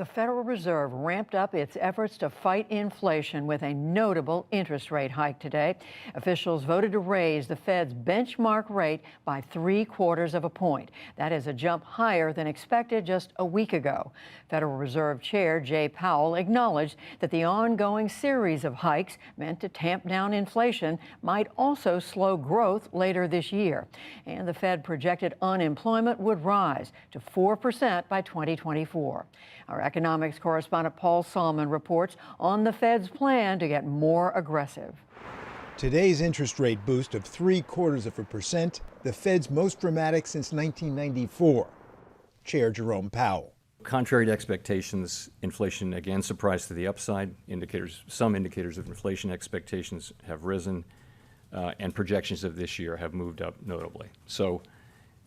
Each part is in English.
The Federal Reserve ramped up its efforts to fight inflation with a notable interest rate hike today. Officials voted to raise the Fed's benchmark rate by 3/4 of a point. That is a jump higher than expected just a week ago. Federal Reserve Chair Jay Powell acknowledged that the ongoing series of hikes meant to tamp down inflation might also slow growth later this year. And the Fed projected unemployment would rise to 4% by 2024. Our economics correspondent Paul Salmon reports on the Fed's plan to get more aggressive. Today's interest rate boost of 0.75%, the Fed's most dramatic since 1994. Chair Jerome Powell. Contrary to expectations, inflation again surprised to the upside. Some indicators of inflation expectations have risen, and projections of this year have moved up notably. So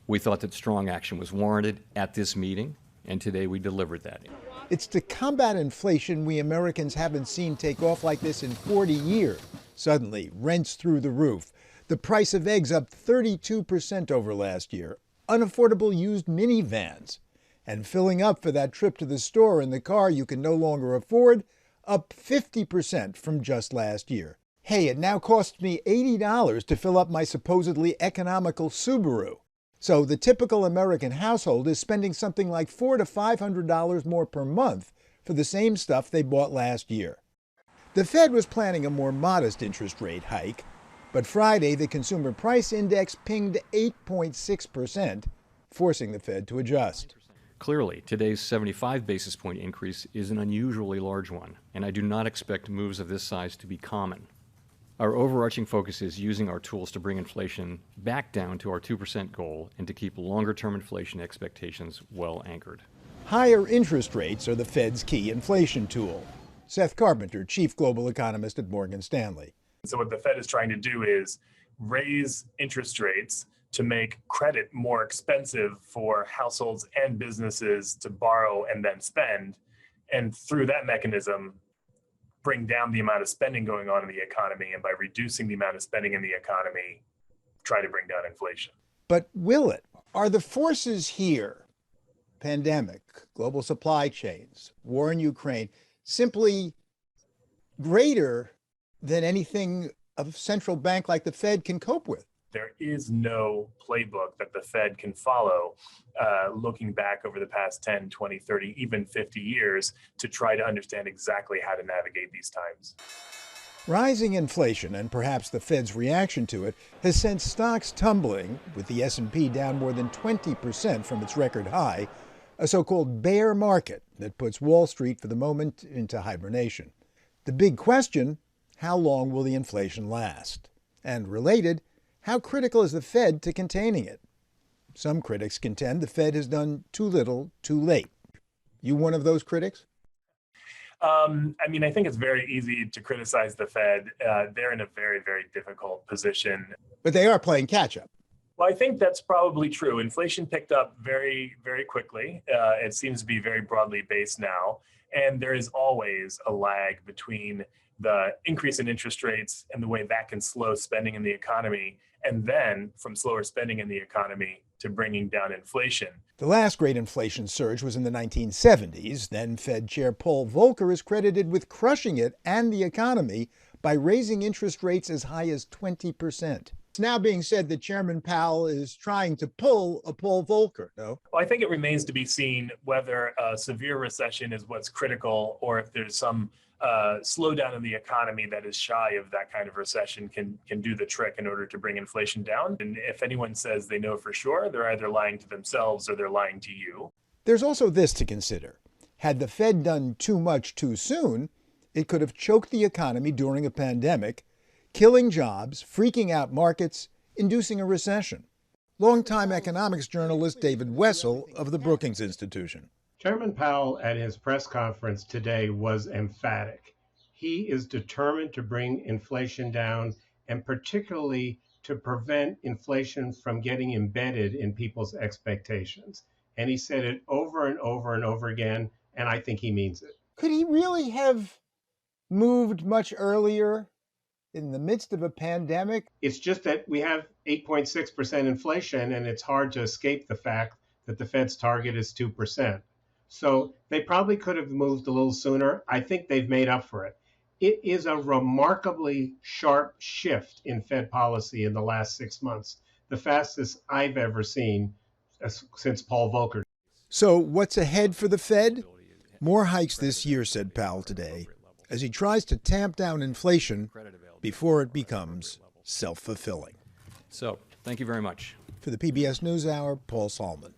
we thought that strong action was warranted at this meeting, and today we delivered that. It's to combat inflation we Americans haven't seen take off like this in 40 years. Suddenly, rents through the roof. The price of eggs up 32% over last year. Unaffordable used minivans. And filling up for that trip to the store in the car you can no longer afford, up 50% from just last year. Hey, it now costs me $80 to fill up my supposedly economical Subaru. So the typical American household is spending something like $400 to $500 more per month for the same stuff they bought last year. The Fed was planning a more modest interest rate hike, but Friday the Consumer Price Index pinged 8.6%, forcing the Fed to adjust. Clearly, today's 75 basis point increase is an unusually large one, and I do not expect moves of this size to be common. Our overarching focus is using our tools to bring inflation back down to our 2% goal and to keep longer-term inflation expectations well anchored. Higher interest rates are the Fed's key inflation tool. Seth Carpenter, chief global economist at Morgan Stanley. So what the Fed is trying to do is raise interest rates to make credit more expensive for households and businesses to borrow and then spend. And through that mechanism, bring down the amount of spending going on in the economy, and by reducing the amount of spending in the economy, try to bring down inflation. But will it? Are the forces here, pandemic, global supply chains, war in Ukraine, simply greater than anything a central bank like the Fed can cope with? There is no playbook that the Fed can follow looking back over the past 10, 20, 30, even 50 years to try to understand exactly how to navigate these times. Rising inflation, and perhaps the Fed's reaction to it, has sent stocks tumbling, with the S&P down more than 20% from its record high, a so-called bear market that puts Wall Street for the moment into hibernation. The big question, how long will the inflation last? And related, how critical is the Fed to containing it? Some critics contend the Fed has done too little, too late. You one of those critics? I think it's very easy to criticize the Fed. They're in a very, very difficult position. But they are playing catch up. Well, I think that's probably true. Inflation picked up very, very quickly. It seems to be very broadly based now. And there is always a lag between the increase in interest rates and the way that can slow spending in the economy, and then from slower spending in the economy to bringing down inflation. The last great inflation surge was in the 1970s. Then Fed Chair Paul Volcker is credited with crushing it and the economy by raising interest rates as high as 20%. It's now being said that Chairman Powell is trying to pull a Paul Volcker, no? Well, I think it remains to be seen whether a severe recession is what's critical, or if there's some slowdown in the economy that is shy of that kind of recession can do the trick in order to bring inflation down. And if anyone says they know for sure, they're either lying to themselves or they're lying to you. There's also this to consider. Had the Fed done too much too soon, it could have choked the economy during a pandemic, killing jobs, freaking out markets, inducing a recession. Longtime economics journalist David Wessel of the Brookings Institution. Chairman Powell at his press conference today was emphatic. He is determined to bring inflation down, and particularly to prevent inflation from getting embedded in people's expectations. And he said it over and over and over again, and I think he means it. Could he really have moved much earlier in the midst of a pandemic? It's just that we have 8.6% inflation, and it's hard to escape the fact that the Fed's target is 2%. So they probably could have moved a little sooner. I think they've made up for it. It is a remarkably sharp shift in Fed policy in the last 6 months, the fastest I've ever seen since Paul Volcker. So what's ahead for the Fed? More hikes this year, said Powell today, as he tries to tamp down inflation before it becomes self-fulfilling. So, thank you very much. For the PBS NewsHour, Paul Salman.